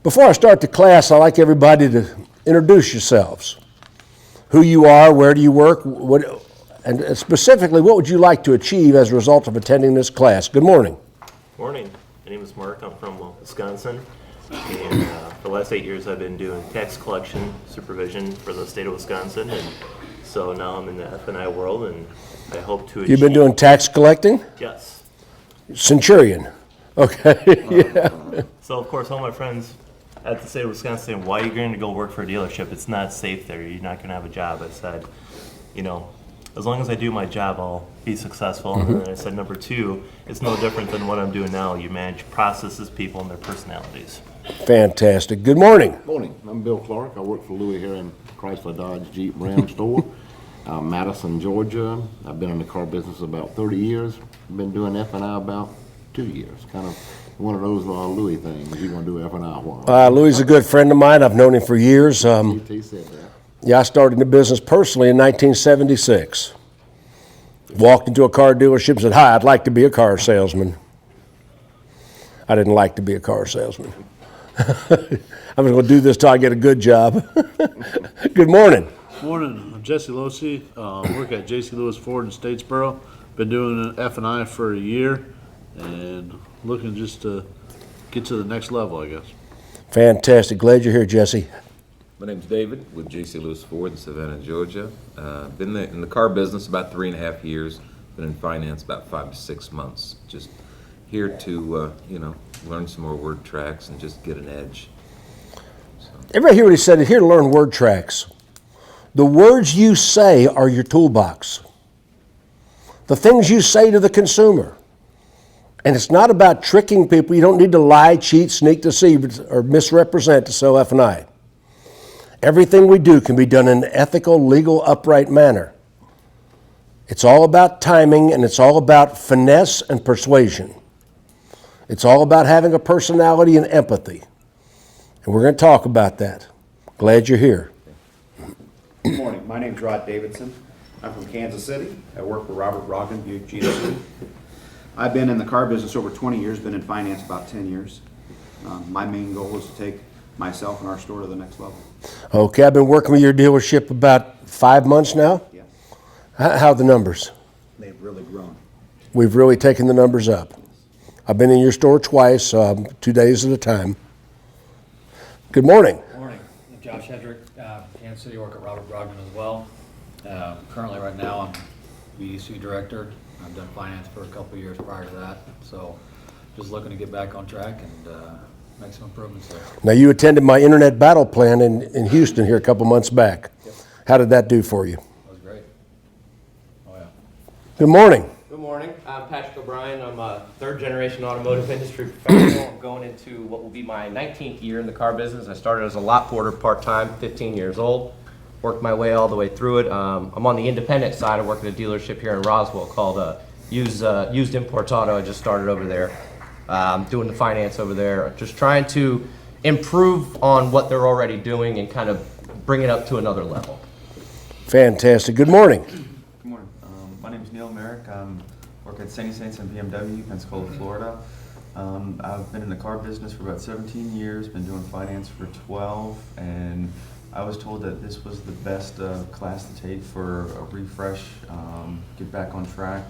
Before I start the class, I'd like everybody to introduce yourselves. Who you are, where do you work, and specifically, what would you like to achieve as a result of attending this class? Good morning. Morning. My name is Mark. I'm from Wisconsin. And for the last 8 years, I've been doing tax collection supervision for the state of Wisconsin. And so now I'm in the F&I world, and I hope to achieve... You've been doing tax collecting? Yes. Centurion. Okay. Yeah. So, of course, all my friends at the state of Wisconsin saying, why are you going to go work for a dealership? It's not safe there. You're not going to have a job. I said, you know, as long as I do my job, I'll be successful. Mm-hmm. And then I said, number two, it's no different than what I'm doing now. You manage processes, people, and their personalities. Fantastic. Good morning. Morning. I'm Bill Clark. I work for Louis here in Chrysler Dodge Jeep Ram store, Madison, Georgia. I've been in the car business about 30 years. Been doing F&I about 2 years. Kind of one of those Louis things. You want to do F&I a while. Louis is a good friend of mine. I've known him for years. He said that. Yeah, I started in the business personally in 1976. Walked into a car dealership and said, hi, I'd like to be a car salesman. I didn't like to be a car salesman. I'm going to do this till I get a good job. Good morning. Morning. I'm Jesse Losi. Work at J.C. Lewis Ford in Statesboro. Been doing F&I for a year and looking just to get to the next level, I guess. Fantastic. Glad you're here, Jesse. My name's David with J.C. Lewis Ford in Savannah, Georgia. Been in the car business about 3.5 years. Been in finance about 5 to 6 months. Just here to, learn some more word tracks and just get an edge. So. Everybody hear what he said? Here to learn word tracks. The words you say are your toolbox. The things you say to the consumer. And it's not about tricking people. You don't need to lie, cheat, sneak, deceive, or misrepresent to sell F&I. Everything we do can be done in an ethical, legal, upright manner. It's all about timing, and it's all about finesse and persuasion. It's all about having a personality and empathy. And we're going to talk about that. Glad you're here. Good morning. My name's Rod Davidson. I'm from Kansas City. I work for Robert Brogdon, Buick GMC. I've been in the car business over 20 years, been in finance about 10 years. My main goal is to take myself and our store to the next level. Okay, I've been working with your dealership about 5 months now. Yeah. How are the numbers? They've really grown. We've really taken the numbers up. I've been in your store twice, 2 days at a time. Good morning. Morning. I'm Josh Hedrick, Kansas City, work at Robert Brogdon as well. Currently right now I'm BDC director. I've done finance for a couple of years prior to that. So just looking to get back on track and make some improvements there. Now you attended my internet battle plan in Houston here a couple months back. Yep. How did that do for you? That was great. Oh yeah. Good morning. Good morning. I'm Patrick O'Brien. I'm a third-generation automotive industry professional. I'm going into what will be my 19th year in the car business. I started as a lot porter part-time, 15 years old. Worked my way all the way through it. I'm on the independent side. I work at a dealership here in Roswell called Used Imports Auto. I just started over there, doing the finance over there. Just trying to improve on what they're already doing and kind of bring it up to another level. Fantastic. Good morning. Good morning. My name is Neil Merrick. I work at Sandy Saints and BMW, Pensacola, Florida. I've been in the car business for about 17 years, been doing finance for 12, and I was told that this was the best class to take for a refresh, get back on track,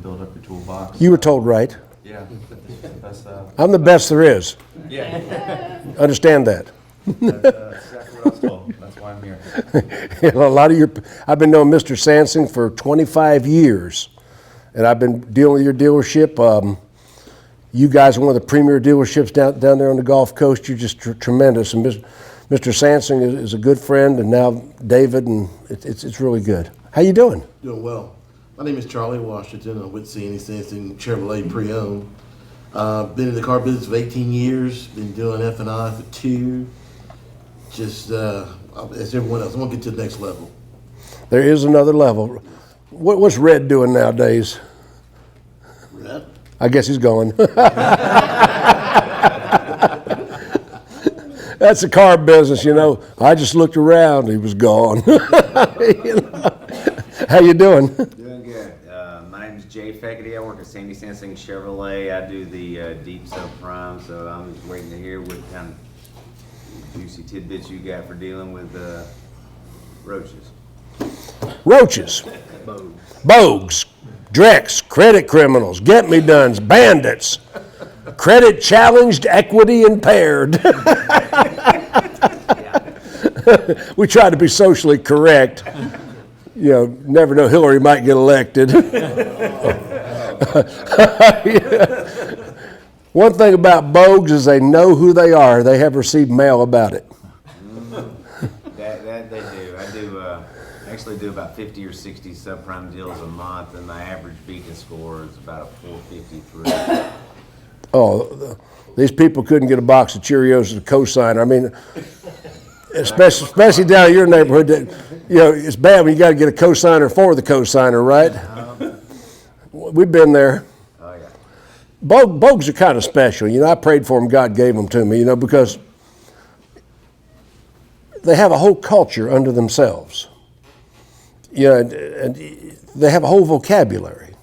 build up your toolbox. You were told right. Yeah, that this was the best. I'm the best there is. Yeah. Understand that. That's exactly what I was told. That's why I'm here. I've been knowing Mr. Sansing for 25 years, and I've been dealing with your dealership. You guys are one of the premier dealerships down there on the Gulf Coast. You're just tremendous. And Mr. Sansing is a good friend, and now David, and it's really good. How you doing? Doing well. My name is Charlie Washington. I'm with Sandy Sansing Chevrolet Pre-Owned. Been in the car business for 18 years. Been doing F&I for 2. Just as everyone else, I want to get to the next level. There is another level. What's Red doing nowadays? Red? I guess he's going. That's the car business, I just looked around, he was gone. How you doing? Doing good. My name is Jay Feckety. I work at Sandy Sansing Chevrolet. I do the deep subprime, so I'm just waiting to hear what kind of juicy tidbits you got for dealing with roaches. Roaches, bogues, drecks, credit criminals, get-me-dones, bandits, credit challenged, equity impaired. We try to be socially correct. You know, never know, Hillary might get elected. One thing about bogues is they know who they are. They have received mail about it. That they do. I do actually do about 50 or 60 subprime deals a month, and my average beacon score is about a 453. Oh, these people couldn't get a box of Cheerios as a cosigner. I mean, especially down in your neighborhood, you know, it's bad when you got to get a cosigner for the cosigner, right? We've been there. Oh, yeah. Bogues are kind of special. You know, I prayed for them. God gave them to me, you know, because they have a whole culture unto themselves. You know, and they have a whole vocabulary.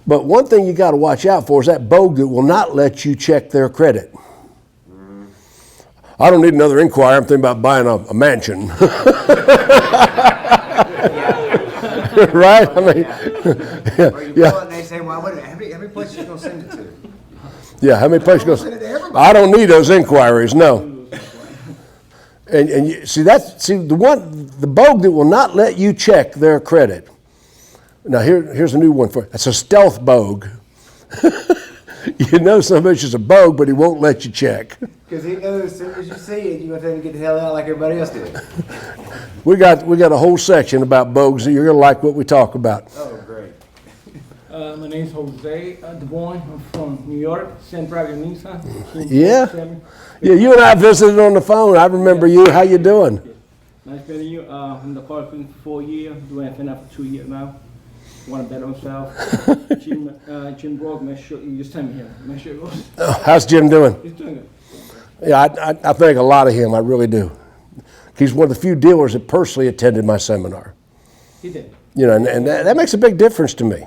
But one thing you got to watch out for is that bogue that will not let you check their credit. I don't need another inquiry. I'm thinking about buying a mansion. Right? I mean, Or you call it and they say, well, how many places you going to send it to? yeah, how many places goes? I don't need those inquiries, no. And you, see the bogue that will not let you check their credit. Now here's a new one for you. It's a stealth bogue. You know somebody's just a bogue, but he won't let you check. Because he knows as soon as you see it, you're going to get the hell out like everybody else did. We got a whole section about bogues, and you're going to like what we talk about. Oh, great. My name is Jose DeBoyne. I'm from New York, San Bradley, Nissan. Yeah? Yeah, you and I visited on the phone. I remember you. How you doing? Nice meeting you. I'm in the car for 4 years, doing FNF for 2 years now. Want to bet on himself. Jim Brock, make sure you just tell me here. Make sure it goes. How's Jim doing? He's doing good. Yeah, I think a lot of him. I really do. He's one of the few dealers that personally attended my seminar. He did. You know, and that makes a big difference to me.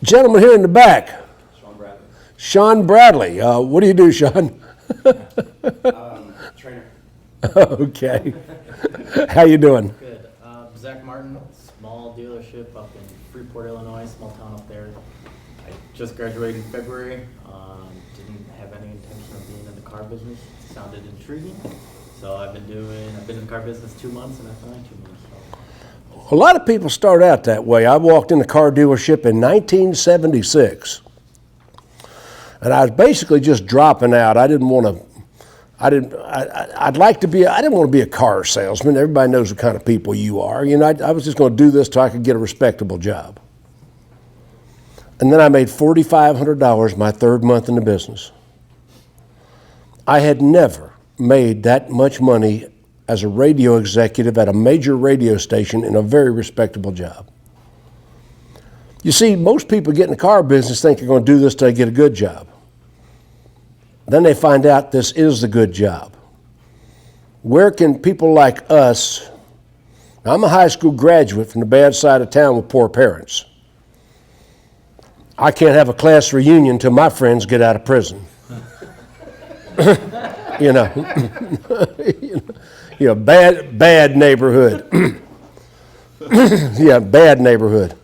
Gentleman here in the back. Sean Bradley. What do you do, Sean? Trainer. Okay. How you doing? Good. Zach Martin, small dealership up in Freeport, Illinois, small town up there. I just graduated in February. Didn't have any intention of being in the car business. It sounded intriguing. So I've been in the car business 2 months and I've done 2 months. So. A lot of people start out that way. I walked in a car dealership in 1976. And I was basically just dropping out. I didn't want to be a car salesman. Everybody knows what kind of people you are. You know, I was just going to do this till I could get a respectable job. And then I made $4,500 my third month in the business. I had never made that much money as a radio executive at a major radio station in a very respectable job. You see, most people get in the car business think they're going to do this till they get a good job. Then they find out this is the good job. Where can people like us, I'm a high school graduate from the bad side of town with poor parents. I can't have a class reunion till my friends get out of prison. You know, bad neighborhood. Yeah, bad neighborhood.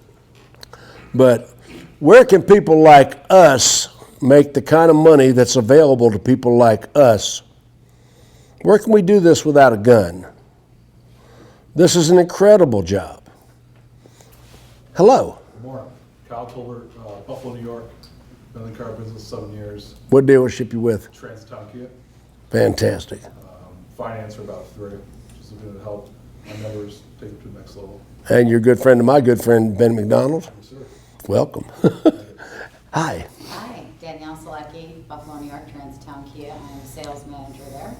But where can people like us make the kind of money that's available to people like us? Where can we do this without a gun? This is an incredible job. Hello. Good morning. Kyle Tolbert, Buffalo, New York. Been in the car business 7 years. What dealership you with? Transtown Kia. Fantastic. Finance for about 3. Just looking to help my members take it to the next level. And you're a good friend of my good friend, Ben McDonald. Yes, sir. Welcome. Hi. Hi, Danielle Selecki, Buffalo, New York, Transtown Kia. I'm sales manager there.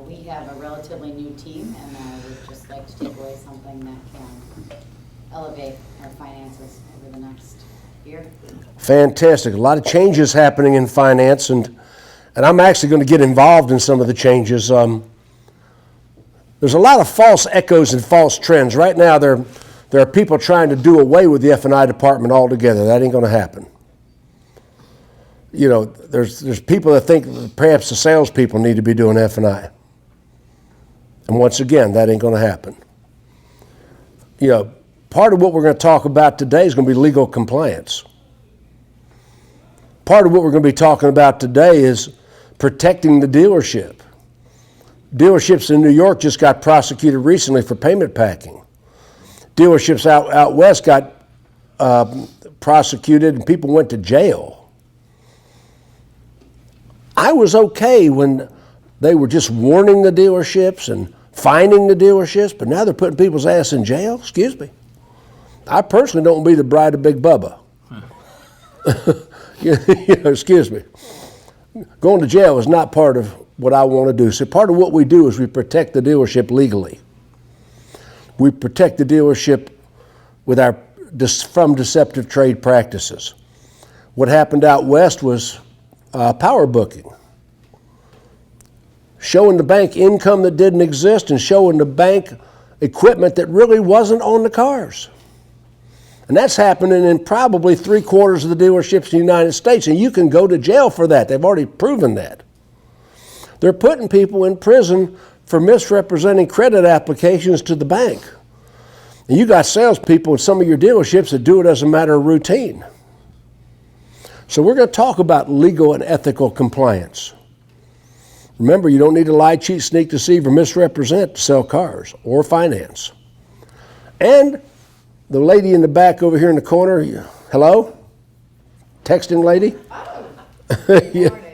We have a relatively new team, and we'd just like to take away something that can elevate our finances over the next year. Fantastic. A lot of changes happening in finance, and I'm actually going to get involved in some of the changes. There's a lot of false echoes and false trends. Right now, there are people trying to do away with the F&I department altogether. That ain't going to happen. there's people that think that perhaps the salespeople need to be doing F&I. And once again, that ain't going to happen. Part of what we're going to talk about today is going to be legal compliance. Part of what we're going to be talking about today is protecting the dealership. Dealerships in New York just got prosecuted recently for payment packing. Dealerships out west got prosecuted and people went to jail. I was okay when they were just warning the dealerships and fining the dealerships, but now they're putting people's ass in jail? Excuse me. I personally don't want to be the bride of Big Bubba. Excuse me. Going to jail is not part of what I want to do. So part of what we do is we protect the dealership legally. We protect the dealership from deceptive trade practices. What happened out west was power booking. Showing the bank income that didn't exist and showing the bank equipment that really wasn't on the cars. And that's happening in probably 3/4 of the dealerships in the United States, and you can go to jail for that. They've already proven that. They're putting people in prison for misrepresenting credit applications to the bank. And you got salespeople in some of your dealerships that do it as a matter of routine. So we're going to talk about legal and ethical compliance. Remember, you don't need to lie, cheat, sneak, deceive, or misrepresent to sell cars or finance. And the lady in the back over here in the corner, hello? Texting lady? Oh, good morning.